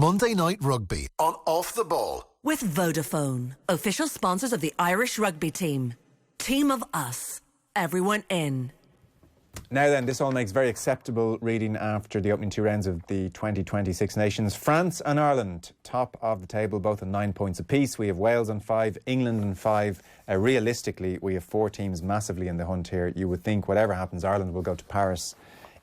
Monday Night Rugby on Off the Ball. With Vodafone, official sponsors of the Irish rugby team. Team of us. Everyone in. Now then, this all makes very acceptable reading after the opening 2 rounds of the 2020 Six Nations. France and Ireland, top of the table, both on 9 points apiece. We have Wales on 5, England on 5. Realistically, we have 4 teams massively in the hunt here. You would think whatever happens, Ireland will go to Paris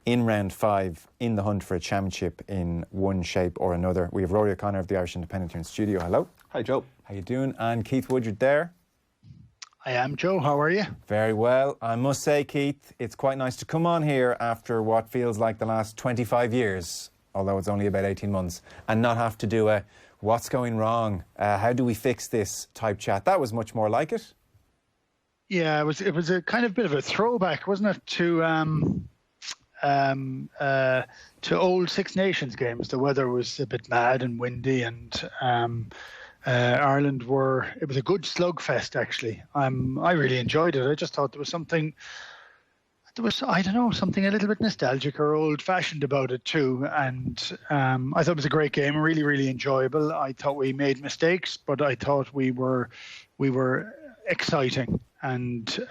in round 5 in the hunt for a championship in one shape or another. We have Rory O'Connor of the Irish Independent here in studio. Hello. Hi, Joe. How you doing? And Keith Woodyard there. I am, Joe. How are you? Very well. I must say, Keith, it's quite nice to come on here after what feels like the last 25 years, although it's only about 18 months, and not have to do a what's going wrong, how do we fix this type chat. That was much more like it. Yeah, it was a kind of bit of a throwback, wasn't it, to old Six Nations games. The weather was a bit mad and windy, and Ireland it was a good slugfest, actually. I really enjoyed it. I just thought there was something a little bit nostalgic or old-fashioned about it too. And I thought it was a great game, really, really enjoyable. I thought we made mistakes, but I thought we were exciting, and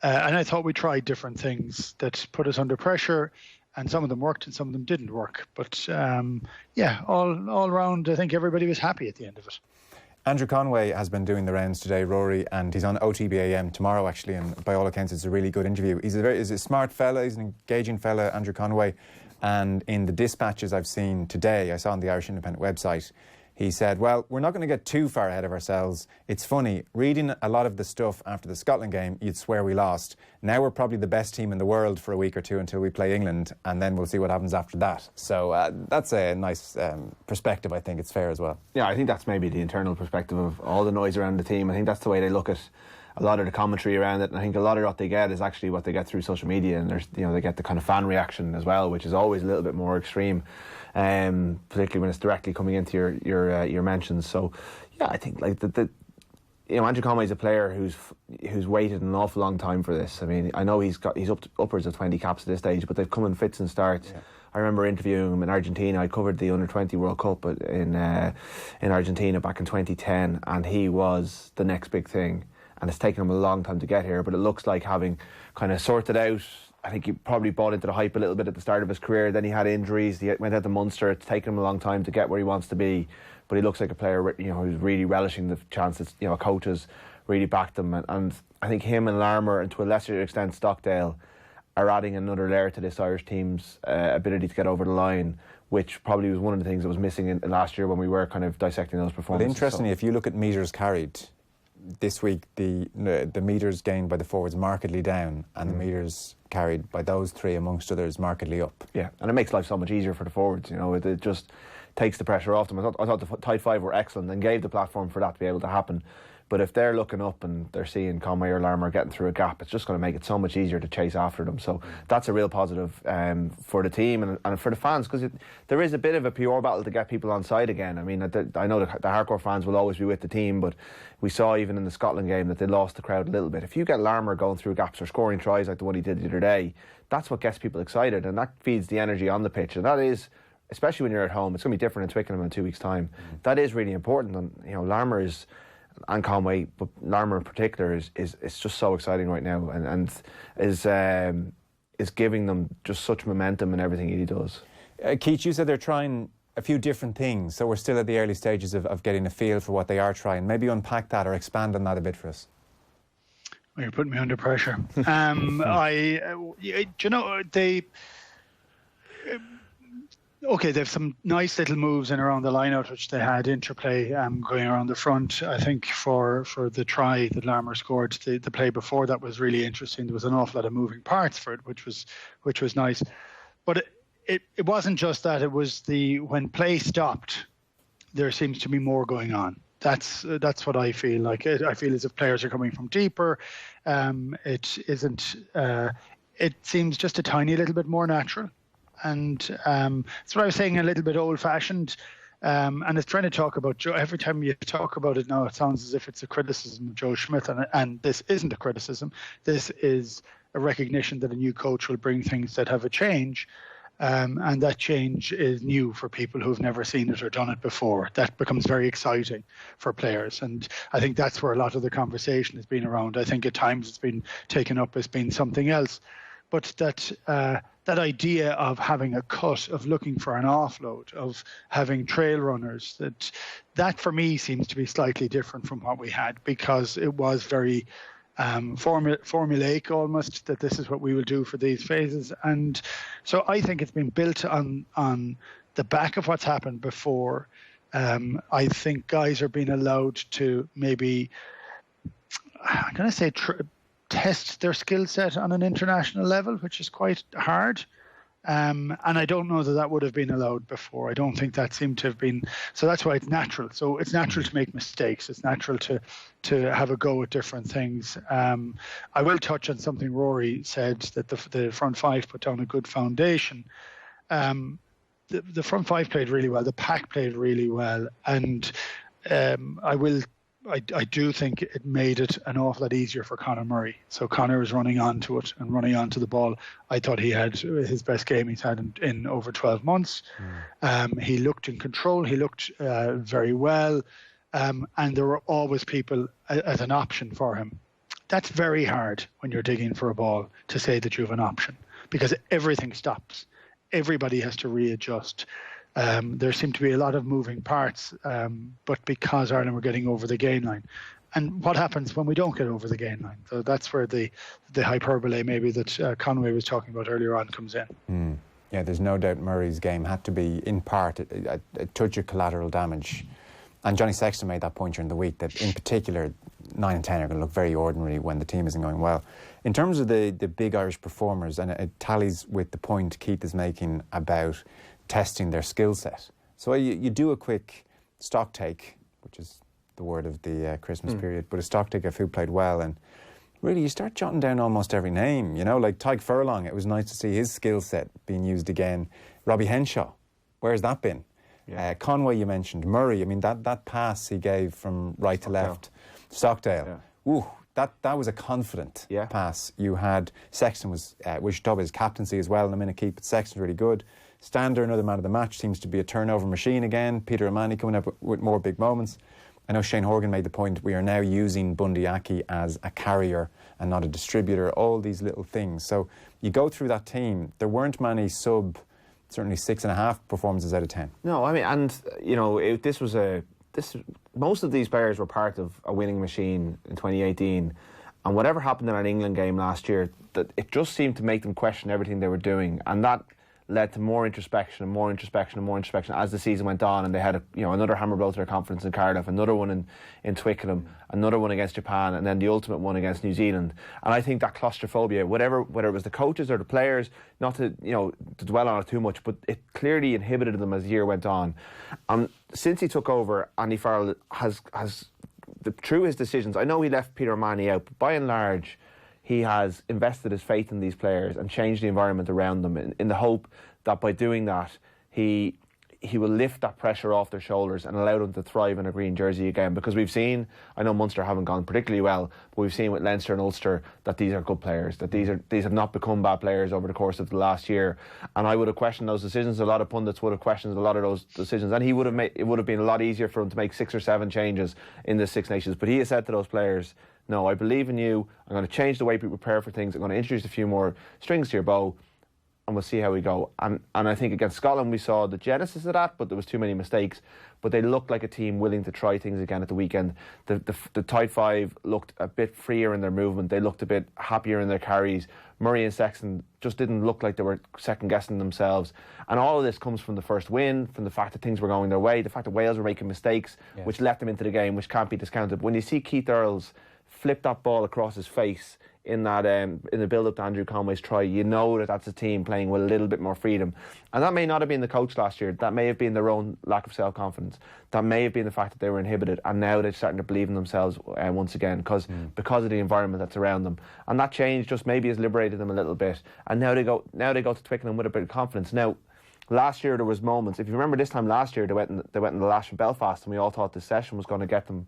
I thought we tried different things that put us under pressure. And some of them worked and some of them didn't work. But all round, I think everybody was happy at the end of it. Andrew Conway has been doing the rounds today, Rory, and he's on OTBAM tomorrow, actually, and by all accounts, it's a really good interview. He's a smart fella, he's an engaging fella, Andrew Conway, and in the dispatches I've seen today, I saw on the Irish Independent website, he said, well, we're not going to get too far ahead of ourselves. It's funny, reading a lot of the stuff after the Scotland game, you'd swear we lost. Now we're probably the best team in the world for a week or two until we play England, and then we'll see what happens after that. So that's a nice perspective. I think it's fair as well. Yeah, I think that's maybe the internal perspective of all the noise around the team. I think that's the way they look at a lot of the commentary around it, and I think a lot of what they get is actually what they get through social media, and they get the kind of fan reaction as well, which is always a little bit more extreme, particularly when it's directly coming into your mentions. So yeah, I think like Andrew Conway is a player who's waited an awful long time for this. I mean, I know he's upwards of 20 caps at this stage, but they've come in fits and starts. Yeah. I remember interviewing him in Argentina. I covered the Under-20 World Cup in Argentina back in 2010, and he was the next big thing. And it's taken him a long time to get here, but it looks like having kind of sorted out, I think he probably bought into the hype a little bit at the start of his career, then he had injuries, he went out to Munster, it's taken him a long time to get where he wants to be, but he looks like a player who's really relishing the chances. Coaches really backed him, and I think him and Larmour, and to a lesser extent Stockdale, are adding another layer to this Irish team's ability to get over the line, which probably was one of the things that was missing in last year when we were kind of dissecting those performances. But interestingly, if you look at metres carried, this week the metres gained by the forwards markedly down, and the metres carried by those three amongst others markedly up. Yeah, and it makes life so much easier for the forwards. It just takes the pressure off them. I thought the tight five were excellent and gave the platform for that to be able to happen. But if they're looking up and they're seeing Conway or Larmour getting through a gap, it's just going to make it so much easier to chase after them. So that's a real positive for the team and for the fans, because there is a bit of a PR battle to get people on side again. I mean, I know the hardcore fans will always be with the team, but we saw even in the Scotland game that they lost the crowd a little bit. If you get Larmour going through gaps or scoring tries like the one he did the other day, that's what gets people excited, and that feeds the energy on the pitch. And that is, especially when you're at home, it's going to be different in Twickenham in 2 weeks' time. That is really important. And Larmour and Conway, but Larmour in particular, is just so exciting right now, and is giving them just such momentum in everything he does. Keith, you said they're trying a few different things, so we're still at the early stages of getting a feel for what they are trying. Maybe unpack that or expand on that a bit for us. Well, you're putting me under pressure. They have some nice little moves in around the line-out, which they had interplay going around the front. I think for the try that Larmour scored, the play before that was really interesting. There was an awful lot of moving parts for it, which was nice. But it wasn't just that. It was when play stopped, there seems to be more going on. That's what I feel like. I feel as if players are coming from deeper. It isn't. It seems just a tiny little bit more natural. And that's what I was saying, a little bit old-fashioned. And it's trying to talk about Joe. Every time you talk about it now, it sounds as if it's a criticism of Joe Schmidt. And this isn't a criticism. This is a recognition that a new coach will bring things that have a change. And that change is new for people who've never seen it or done it before. That becomes very exciting for players. And I think that's where a lot of the conversation has been around. I think at times it's been taken up as being something else. But that idea of having a cut, of looking for an offload, of having trail runners, that for me seems to be slightly different from what we had, because it was very formulaic almost, that this is what we will do for these phases. And so I think it's been built on the back of what's happened before. I think guys are being allowed to maybe, I'm going to say, test their skill set on an international level, which is quite hard. And I don't know that would have been allowed before. I don't think that seemed to have been. So that's why it's natural. So it's natural to make mistakes. It's natural to have a go at different things. I will touch on something Rory said, that the front five put down a good foundation. The front five played really well. The pack played really well. And I do think it made it an awful lot easier for Conor Murray. So Conor was running onto it and running onto the ball. I thought he had his best game he's had in over 12 months. He looked in control. He looked very well. And there were always people as an option for him. That's very hard when you're digging for a ball, to say that you have an option, because everything stops. Everybody has to readjust. There seemed to be a lot of moving parts, but because Ireland were getting over the gain line. And what happens when we don't get over the gain line? So that's where the hyperbole maybe that Conway was talking about earlier on comes in. Yeah, there's no doubt Murray's game had to be, in part, a touch of collateral damage. And Johnny Sexton made that point during the week, that in particular 9 and 10 are going to look very ordinary when the team isn't going well. In terms of the big Irish performers, and it tallies with the point Keith is making about testing their skill set. So you do a quick stock take, which is the word of the Christmas period, but a stock take of who played well, and really you start jotting down almost every name, you know, like Tyke Furlong. It was nice to see his skill set being used again. Robbie Henshaw, where's that been? Yeah. Conway, you mentioned. Murray, I mean, that pass he gave from right to left. Stockdale. Yeah. Ooh, that was a confident pass. You had Sexton we should talk about his captaincy as well in a minute, Keith, but Sexton's really good. Stander, another man of the match, seems to be a turnover machine again. Peter O'Mahony coming up with more big moments. I know Shane Horgan made the point, we are now using Bundy Aki as a carrier and not a distributor, all these little things. So you go through that team, there weren't many certainly 6.5 performances out of 10. No, I mean, and, you know, most of these players were part of a winning machine in 2018. And whatever happened in an England game last year, that it just seemed to make them question everything they were doing. And that led to more introspection and more introspection and more introspection as the season went on, and they had another hammer blow to their conference in Cardiff, another one in Twickenham, another one against Japan, and then the ultimate one against New Zealand. And I think that claustrophobia, whether it was the coaches or the players, not to dwell on it too much, but it clearly inhibited them as the year went on. Since he took over, Andy Farrell has through his decisions, I know he left Peter O'Mahony out, but by and large he has invested his faith in these players and changed the environment around them in the hope that by doing that he will lift that pressure off their shoulders and allow them to thrive in a green jersey again. Because we've seen, I know Munster haven't gone particularly well, but we've seen with Leinster and Ulster that these are good players, that these have not become bad players over the course of the last year. And I would have questioned those decisions. A lot of pundits would have questioned a lot of those decisions, and it would have been a lot easier for him to make 6 or 7 changes in the Six Nations. But he has said to those players, no, I believe in you. I'm going to change the way we prepare for things. I'm going to introduce a few more strings to your bow, and we'll see how we go. And I think against Scotland we saw the genesis of that, but there was too many mistakes. But they looked like a team willing to try things again at the weekend. The tight five looked a bit freer in their movement. They looked a bit happier in their carries. Murray and Sexton just didn't look like they were second-guessing themselves. And all of this comes from the first win, from the fact that things were going their way, the fact that Wales were making mistakes, which let them into the game, which can't be discounted. When you see Keith Earls flip that ball across his face in that in the build-up to Andrew Conway's try, you know that that's a team playing with a little bit more freedom. And that may not have been the coach last year. That may have been their own lack of self-confidence. That may have been the fact that they were inhibited, and now they're starting to believe in themselves once again because of the environment that's around them. And that change just maybe has liberated them a little bit. And now they go to Twickenham with a bit of confidence. Now, last year there was moments. If you remember this time last year, they went in the Lash from Belfast, and we all thought this session was going to get them,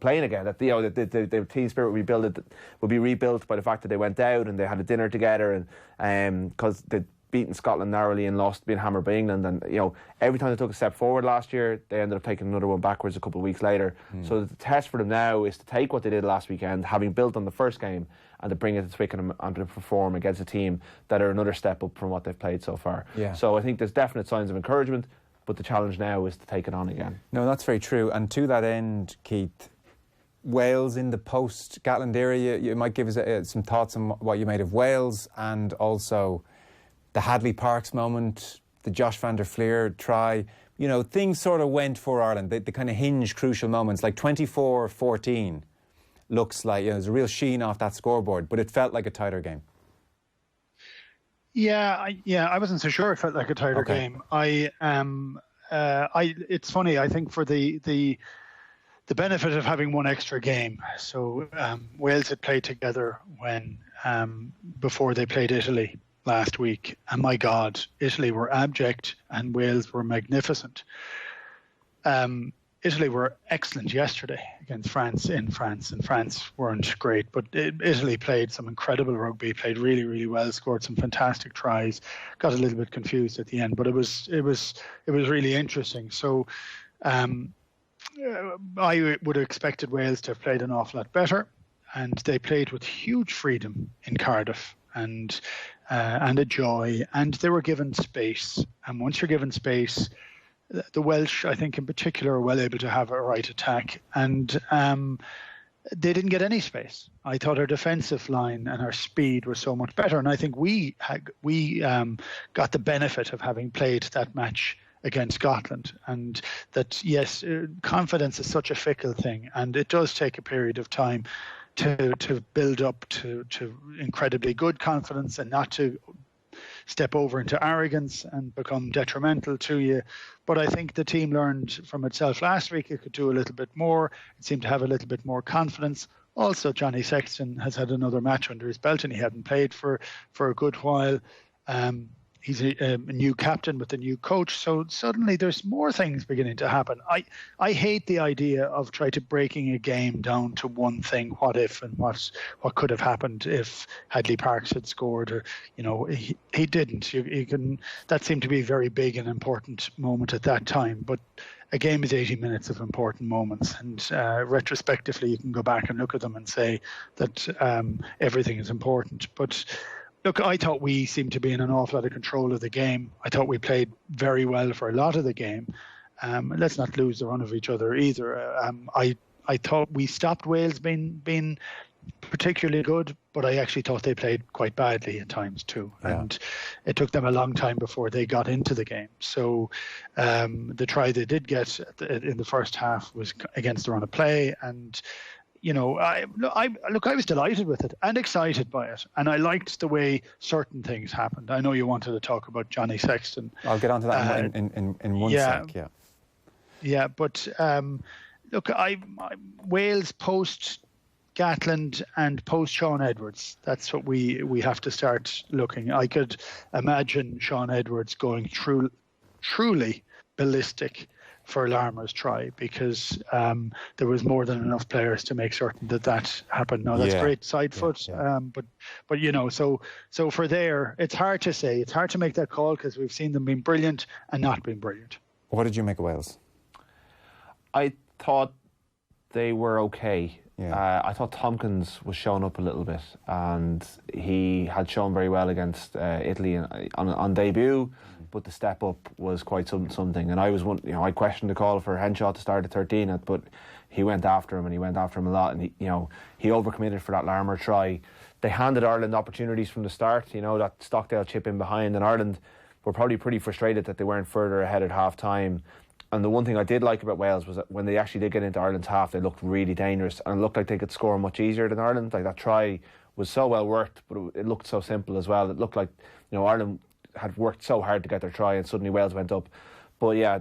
playing again. That the team spirit would be rebuilt by the fact that they went out and they had a dinner together, and because beaten Scotland narrowly and lost, being hammered by England. And, you know, every time they took a step forward last year, they ended up taking another one backwards a couple of weeks later. So the test for them now is to take what they did last weekend, having built on the first game, and to bring it to Twickenham and to perform against a team that are another step up from what they've played so far. Yeah. So I think there's definite signs of encouragement, but the challenge now is to take it on again. No, that's very true. And to that end, Keith, Wales in the post-Gatland era, you might give us some thoughts on what you made of Wales, and also the Hadley Parks moment, the Josh van der Fleer try. You know, things sort of went for Ireland, the kind of hinge crucial moments, like 24-14 looks like, you know, there's a real sheen off that scoreboard, but it felt like a tighter game. I wasn't so sure it felt like a tighter game. It's funny, I think for the benefit of having one extra game. So Wales had played together when before they played Italy last week, and my God, Italy were abject and Wales were magnificent. Italy were excellent yesterday against France in France, and France weren't great, but Italy played some incredible rugby, played really, really well, scored some fantastic tries, got a little bit confused at the end, but it was really interesting. So I would have expected Wales to have played an awful lot better, and they played with huge freedom in Cardiff and a joy, and they were given space. And once you're given space, the Welsh, I think in particular, are well able to have a right attack, and they didn't get any space. I thought our defensive line and our speed was so much better, and I think we got the benefit of having played that match against Scotland, and that, yes, confidence is such a fickle thing, and it does take a period of time to build up to incredibly good confidence, and not to step over into arrogance and become detrimental to you. But I think the team learned from itself last week it could do a little bit more. It seemed to have a little bit more confidence. Also, Johnny Sexton has had another match under his belt, and he hadn't played for a good while. He's a new captain with a new coach, so suddenly there's more things beginning to happen. I hate the idea of trying to breaking a game down to one thing, what if, and what could have happened if Hadley Parks had scored, or, you know, he didn't. You can, that seemed to be a very big and important moment at that time, but a game is 80 minutes of important moments, and retrospectively you can go back and look at them and say that everything is important. But look, I thought we seemed to be in an awful lot of control of the game. I thought we played very well for a lot of the game. Let's not lose the run of each other either. I thought we stopped Wales being particularly good, but I actually thought they played quite badly at times too. Yeah. And it took them a long time before they got into the game. So the try they did get in the first half was against the run of play, and you know, I was delighted with it and excited by it, and I liked the way certain things happened. I know you wanted to talk about Johnny Sexton. I'll get onto that in one sec. Yeah, but look, Wales post Gatland and post Sean Edwards. That's what we have to start looking. I could imagine Sean Edwards going truly ballistic for Larmour's try, because there was more than enough players to make certain that happened. Now that's great side foot, but you know, so for there, it's hard to say. It's hard to make that call because we've seen them being brilliant and not being brilliant. What did you make of Wales? I thought they were okay. Yeah. I thought Tompkins was showing up a little bit, and he had shown very well against Italy on debut. But the step up was quite something, and I questioned the call for Henshaw to start at 13, but he went after him, and he went after him a lot, and he overcommitted for that Larmour try. They handed Ireland opportunities from the start, that Stockdale chip in behind, and Ireland were probably pretty frustrated that they weren't further ahead at half time. And the one thing I did like about Wales was that when they actually did get into Ireland's half, they looked really dangerous, and it looked like they could score much easier than Ireland. Like, that try was so well worked, but it looked so simple as well. It looked like Ireland had worked so hard to get their try, and suddenly Wales went up. But yeah,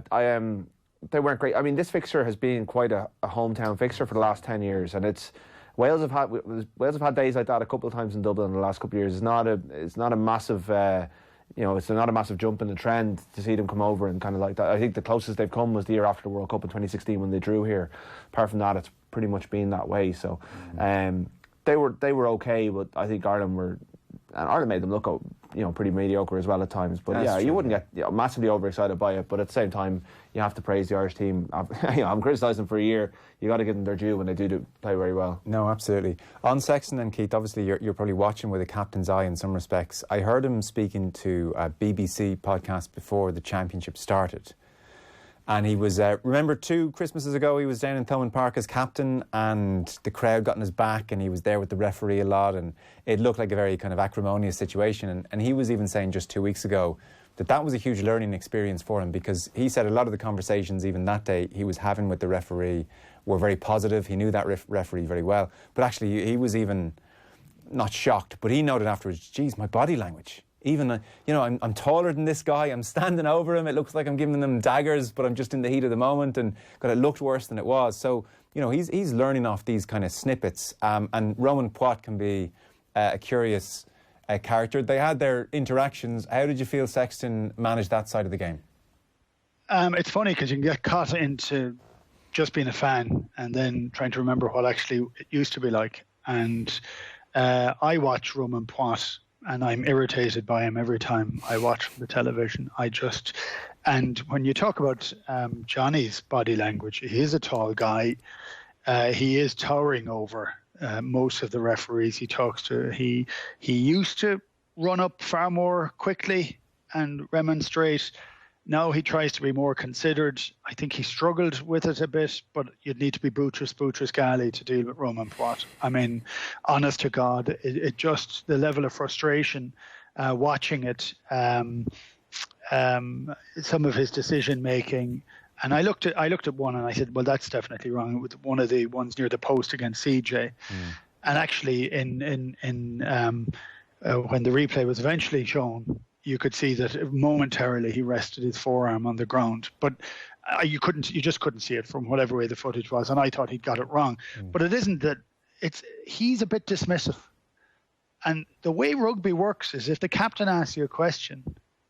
they weren't great. I mean, this fixture has been quite a hometown fixture for the last 10 years, and Wales have had days like that a couple of times in Dublin in the last couple of years. It's not a massive it's not a massive jump in the trend to see them come over and kind of like that. I think the closest they've come was the year after the World Cup in 2016 when they drew here. Apart from that, it's pretty much been that way. So they were okay, but I think Ireland made them look pretty mediocre as well at times. But That's true, you wouldn't get massively overexcited by it. But at the same time, you have to praise the Irish team. I'm criticising them for a year. You got to give them their due when they do play very well. No, absolutely. On Sexton and Keith, obviously you're probably watching with a captain's eye in some respects. I heard him speaking to a BBC podcast before the championship started. And he was, remember 2 Christmases ago, he was down in Thomond Park as captain, and the crowd got on his back, and he was there with the referee a lot, and it looked like a very kind of acrimonious situation. And he was even saying just 2 weeks ago that was a huge learning experience for him, because he said a lot of the conversations even that day he was having with the referee were very positive. He knew that referee very well. But actually, he was even not shocked, but he noted afterwards, geez, my body language. Even, I'm taller than this guy. I'm standing over him. It looks like I'm giving them daggers, but I'm just in the heat of the moment, and God, it looked worse than it was. So, he's learning off these kind of snippets. And Roman Poit can be a curious character. They had their interactions. How did you feel Sexton managed that side of the game? It's funny because you can get caught into just being a fan and then trying to remember what actually it used to be like. And I watch Roman Poit, and I'm irritated by him every time I watch the television. And when you talk about Johnny's body language, he is a tall guy. He is towering over most of the referees he talks to. He used to run up far more quickly and remonstrate. Now he tries to be more considered. I think he struggled with it a bit, but you'd need to be Butchers Gali to deal with Roman Poit. I mean, honest to God, it just, the level of frustration watching it, some of his decision making. And I looked at one and I said, well, that's definitely wrong. With one of the ones near the post against CJ. And actually, in when the replay was eventually shown, you could see that momentarily he rested his forearm on the ground, but you just couldn't see it from whatever way the footage was, and I thought he'd got it wrong. But it isn't that. He's a bit dismissive, and the way rugby works is if the captain asks you a question,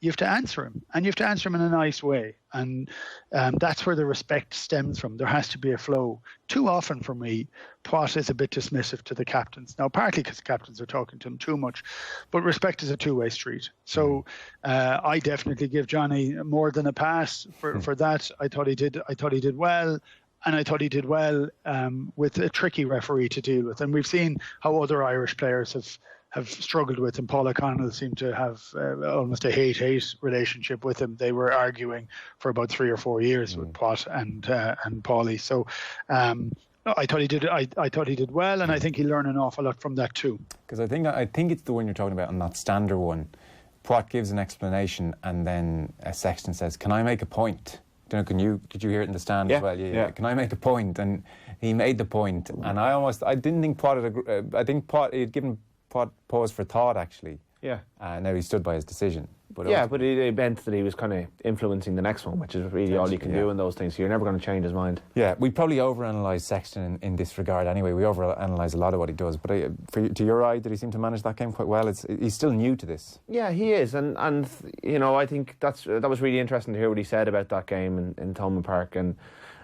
you have to answer him, and you have to answer him in a nice way, and that's where the respect stems from. There has to be a flow. Too often for me, Poit is a bit dismissive to the captains. Now, partly because the captains are talking to him too much, but respect is a two-way street. So I definitely give Johnny more than a pass for that. I thought he did well. And I thought he did well with a tricky referee to deal with. And we've seen how other Irish players have struggled with him. Paul O'Connell seemed to have almost a hate-hate relationship with him. They were arguing for about 3 or 4 years with Poit and Paulie. So I thought he did well, and I think he learned an awful lot from that too. Because I think it's the one you're talking about on that standard one. Poit gives an explanation, and then Sexton says, "Can I make a point?" Did you hear it in the stand as well? Yeah. Can I make a point? And he made the point, and I didn't think Poit I think Poit he had given Poit pause for thought actually. Yeah. Now he stood by his decision. But it meant that he was kind of influencing the next one, which is really all you can do in those things. So you're never going to change his mind. Yeah, we probably overanalyse Sexton in this regard anyway. We overanalyse a lot of what he does. But to your eye, did he seem to manage that game quite well? He's still new to this. Yeah, he is. And I think that was really interesting to hear what he said about that game in Thomond Park. And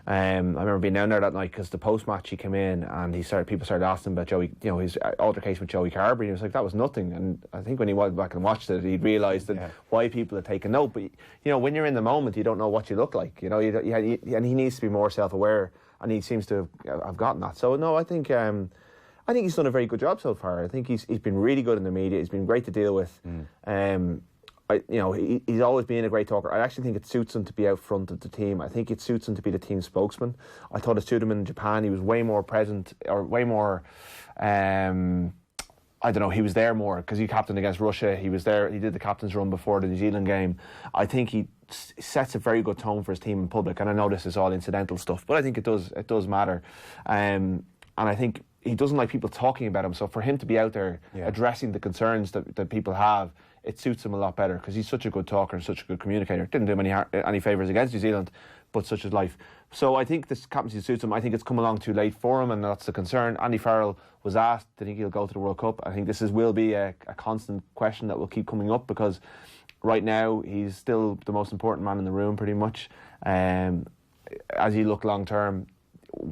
I remember being down there that night because the post-match he came in and people started asking about Joey, his altercation with Joey Carberry. And he was like, that was nothing. And I think when he went back and watched it, he realised that why people had taken note. But when you're in the moment, you don't know what you look like. And he needs to be more self-aware, and he seems to have gotten that. So no, I think he's done a very good job so far. I think he's been really good in the media. He's been great to deal with. He's always been a great talker. I actually think it suits him to be out front of the team. I think it suits him to be the team spokesman. I thought it suited him in Japan. He was way more present, or way more, he was there more because he captained against Russia. He was there. He did the captain's run before the New Zealand game. I think he sets a very good tone for his team in public. And I know this is all incidental stuff, but I think it does matter. And I think he doesn't like people talking about him. So for him to be out there addressing the concerns that people have, it suits him a lot better because he's such a good talker and such a good communicator. Didn't do him any favours against New Zealand, but such is life. So I think this captaincy suits him. I think it's come along too late for him, and that's the concern. Andy Farrell was asked, do you think he'll go to the World Cup? I think this will be a constant question that will keep coming up because right now he's still the most important man in the room pretty much. As you look long term,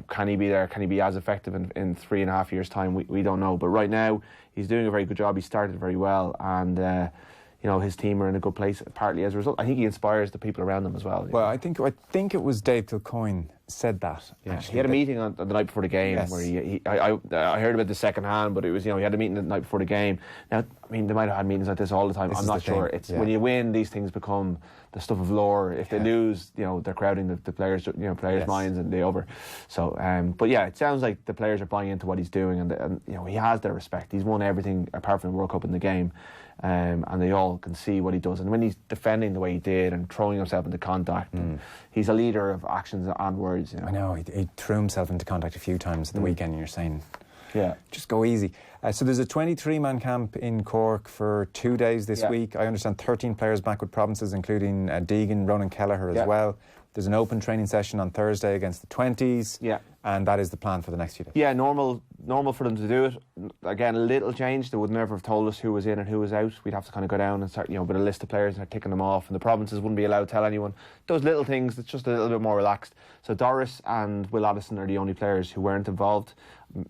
can he be there? Can he be as effective in 3.5 years' time? We don't know. But right now, he's doing a very good job. He started very well. And, his team are in a good place, partly as a result. I think he inspires the people around him as well. Well, I think it was Dave Kilcoyne said that. Yeah, actually, he had a meeting on the night before the game where I heard about the second hand, but it was he had a meeting the night before the game. Now, I mean, they might have had meetings like this all the time. I'm not sure. It's when you win, these things become the stuff of lore. If they lose, they're crowding the players, players' minds and they over. So, but yeah, it sounds like the players are buying into what he's doing, and he has their respect. He's won everything apart from the World Cup in the game. And they all can see what he does, and when he's defending the way he did and throwing himself into contact, he's a leader of actions and words. I know he threw himself into contact a few times at the weekend, and you're saying, just go easy. So there's a 23-man camp in Cork for 2 days this week. I understand 13 players back with provinces, including Deegan, Ronan Kelleher as well. There's an open training session on Thursday against the 20s. And that is the plan for the next few days. Yeah, normal for them to do it. Again, a little change. They would never have told us who was in and who was out. We'd have to kind of go down and start, with a list of players and start ticking them off. And the provinces wouldn't be allowed to tell anyone. Those little things, it's just a little bit more relaxed. So Doris and Will Addison are the only players who weren't involved.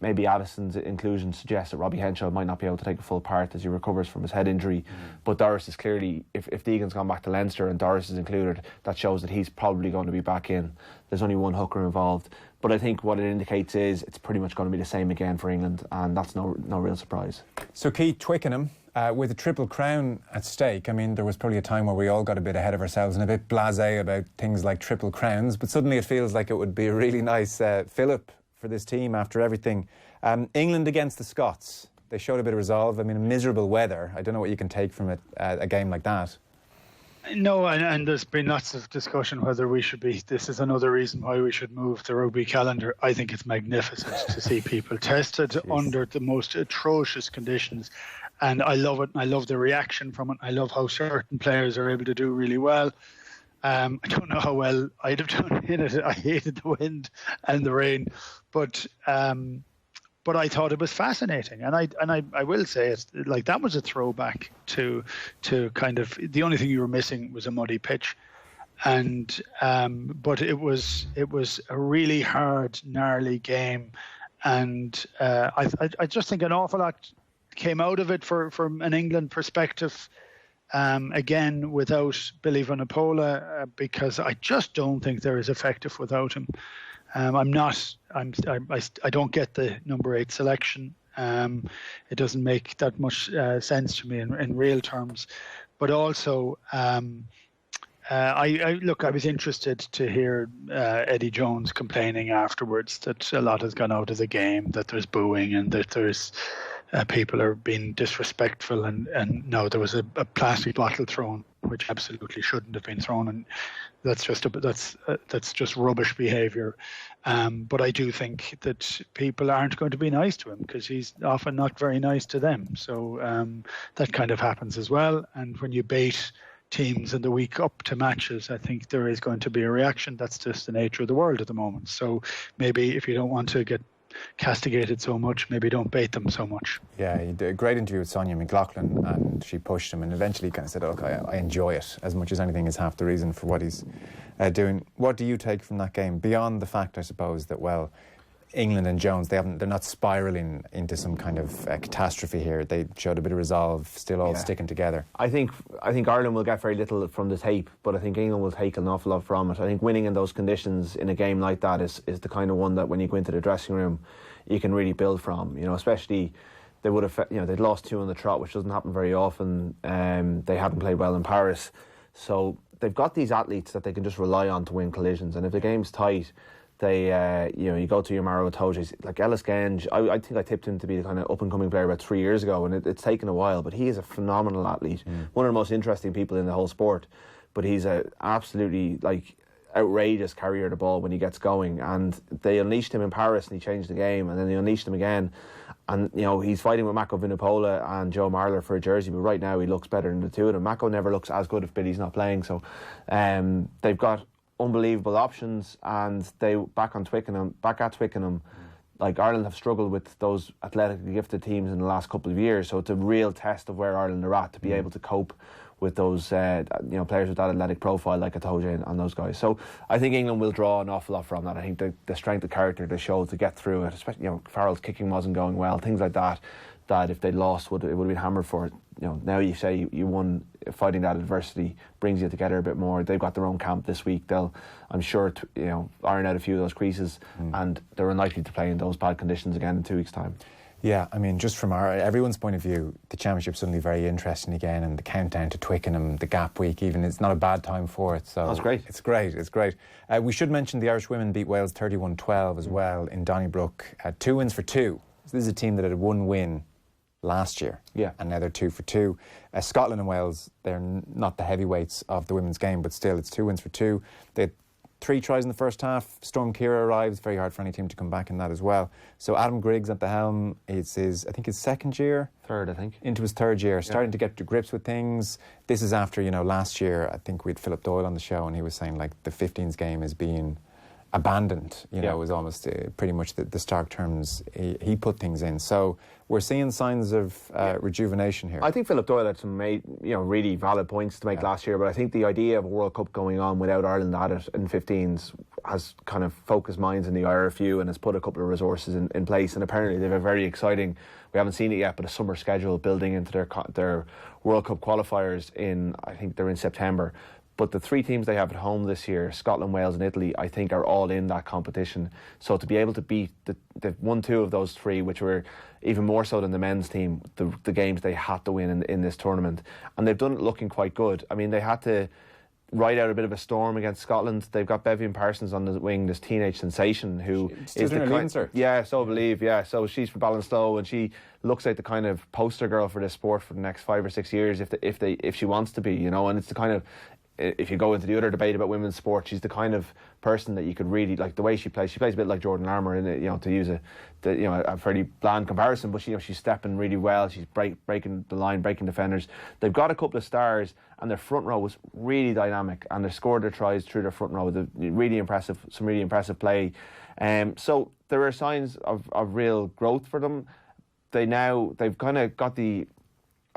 Maybe Addison's inclusion suggests that Robbie Henshaw might not be able to take a full part as he recovers from his head injury. But Doris is clearly, if Deegan's gone back to Leinster and Doris is included, that shows that he's probably going to be back in. There's only one hooker involved. But I think what it indicates is it's pretty much going to be the same again for England, and that's no real surprise. So Keith, Twickenham, with a Triple Crown at stake, I mean, there was probably a time where we all got a bit ahead of ourselves and a bit blasé about things like Triple Crowns, but suddenly it feels like it would be a really nice fillip for this team after everything. England against the Scots, they showed a bit of resolve. I mean, miserable weather. I don't know what you can take from it, a game like that. No, and there's been lots of discussion whether we should be. This is another reason why we should move the rugby calendar. I think it's magnificent to see people tested under the most atrocious conditions, and I love it. I love the reaction from it. I love how certain players are able to do really well. I don't know how well I'd have done in it. I hated the wind and the rain, but I thought it was fascinating, and I will say it, like, that was a throwback to kind of the only thing you were missing was a muddy pitch, and but it was a really hard, gnarly game, and I just think an awful lot came out of it from an England perspective. Again, without Billy Vunipola, because I just don't think they're as effective without him. I don't get the number 8 selection. It doesn't make that much sense to me in real terms. But also, I was interested to hear Eddie Jones complaining afterwards that a lot has gone out of the game, that there's booing and that there's people are being disrespectful, and no, there was a plastic bottle thrown, which absolutely shouldn't have been thrown, and that's just rubbish behaviour. But I do think that people aren't going to be nice to him because he's often not very nice to them. So that kind of happens as well. And when you bait teams in the week up to matches, I think there is going to be a reaction. That's just the nature of the world at the moment. So maybe if you don't want to get castigated so much, maybe don't bait them so much. Yeah, he did a great interview with Sonia McLaughlin, and she pushed him and eventually kind of said, look, I enjoy it as much as anything is half the reason for what he's doing. What do you take from that game, beyond the fact, I suppose, that, well, England and Jones, they're not spiralling into some kind of catastrophe here. They showed a bit of resolve, still all sticking together. I think Ireland will get very little from the tape, but I think England will take an awful lot from it. I think winning in those conditions in a game like that is the kind of one that when you go into the dressing room, you can really build from. Especially they would have, they'd lost 2 on the trot, which doesn't happen very often. They hadn't played well in Paris, so they've got these athletes that they can just rely on to win collisions. And if the game's tight, they, you go to your Maro Itojes, like Ellis Genge. I think I tipped him to be the kind of up-and-coming player about 3 years ago, and it's taken a while, but he is a phenomenal athlete. One of the most interesting people in the whole sport, but he's a absolutely, outrageous carrier of the ball when he gets going, and they unleashed him in Paris and he changed the game, and then they unleashed him again, and he's fighting with Mako Vunipola and Joe Marler for a jersey, but right now he looks better than the two of them. Mako never looks as good if Billy's not playing, so they've got unbelievable options, and they back at Twickenham. Like, Ireland have struggled with those athletically gifted teams in the last couple of years, so it's a real test of where Ireland are at to be able to cope with those players with that athletic profile like Atoje and those guys. So I think England will draw an awful lot from that. I think the strength of character they showed to get through it, especially Farrell's kicking wasn't going well, things like that if they'd lost it would have been hammered for it. Now you say you won, fighting that adversity brings you together a bit more. They've got their own camp this week. They'll, I'm sure, iron out a few of those creases, and they're unlikely to play in those bad conditions again in 2 weeks' time. Yeah, I mean, just from everyone's point of view, the Championship's suddenly very interesting again, and the countdown to Twickenham, the gap week even, it's not a bad time for it. So that's great. It's great. We should mention the Irish women beat Wales 31-12 as well in Donnybrook. 2 wins for 2. So this is a team that had 1 win last year, and now they're 2 for 2. Scotland and Wales, they're not the heavyweights of the women's game, but still it's 2 wins for 2. They had 3 tries in the first half. Storm Kira arrives. Very hard for any team to come back in that as well. So Adam Griggs at the helm. It's his second year. Third, I think. Into his third year. Starting to get to grips with things. This is after, last year, I think we had Philip Doyle on the show, and he was saying, the 15s game is being abandoned. It was almost pretty much the stark terms he put things in. So we're seeing signs of rejuvenation here. I think Philip Doyle had some really valid points to make last year, but I think the idea of a World Cup going on without Ireland at it in 15s has kind of focused minds in the IRFU and has put a couple of resources in place, and apparently they have a very exciting, we haven't seen it yet, but a summer schedule building into their World Cup qualifiers I think they're in September. But the 3 teams they have at home this year, Scotland, Wales and Italy, I think are all in that competition. So to be able to beat they've won 2 of those 3, which were even more so than the men's team, the games they had to win in this tournament. And they've done it looking quite good. I mean, they had to ride out a bit of a storm against Scotland. They've got Bevian Parsons on the wing, this teenage sensation who is the kind. Yeah, so I believe. Yeah, so she's from Ballinstow, and she looks like the kind of poster girl for this sport for the next 5 or 6 years, if she wants to be, And it's the kind of, if you go into the other debate about women's sport, she's the kind of person that you could really like the way she plays. She plays a bit like Jordan Larmour, in it, to use a fairly bland comparison. But she's stepping really well. She's breaking the line, breaking defenders. They've got a couple of stars, and their front row was really dynamic, and they scored their tries through their front row. Some really impressive play. So there are signs of real growth for them. They've kind of got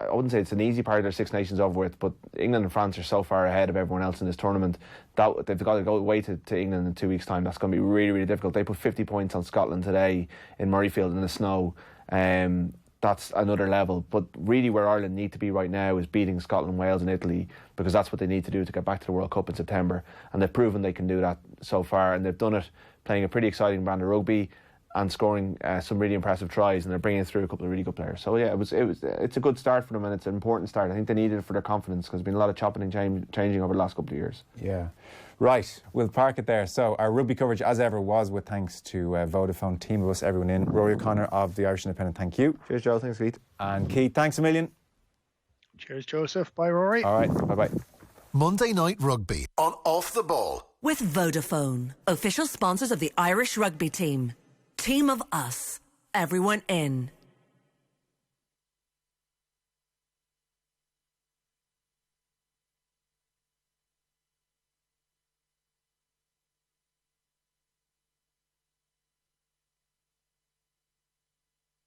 I wouldn't say it's an easy part of their Six Nations over with, but England and France are so far ahead of everyone else in this tournament that they've got to go away to England in 2 weeks' time. That's going to be really, really difficult. They put 50 points on Scotland today in Murrayfield in the snow. That's another level. But really where Ireland need to be right now is beating Scotland, Wales and Italy, because that's what they need to do to get back to the World Cup in September. And they've proven they can do that so far, and they've done it playing a pretty exciting brand of rugby and scoring some really impressive tries, and they're bringing through a couple of really good players. So yeah, it's a good start for them, and it's an important start. I think they needed it for their confidence, because there's been a lot of chopping and changing over the last couple of years. Yeah. Right, we'll park it there. So our rugby coverage, as ever, was with thanks to Vodafone, team of us, everyone in. Rory O'Connor of the Irish Independent, thank you. Cheers, Joe. Thanks, Keith. And Keith, thanks a million. Cheers, Joseph. Bye, Rory. All right, bye-bye. Monday Night Rugby on Off the Ball. With Vodafone, official sponsors of the Irish rugby team. Team of us, everyone in.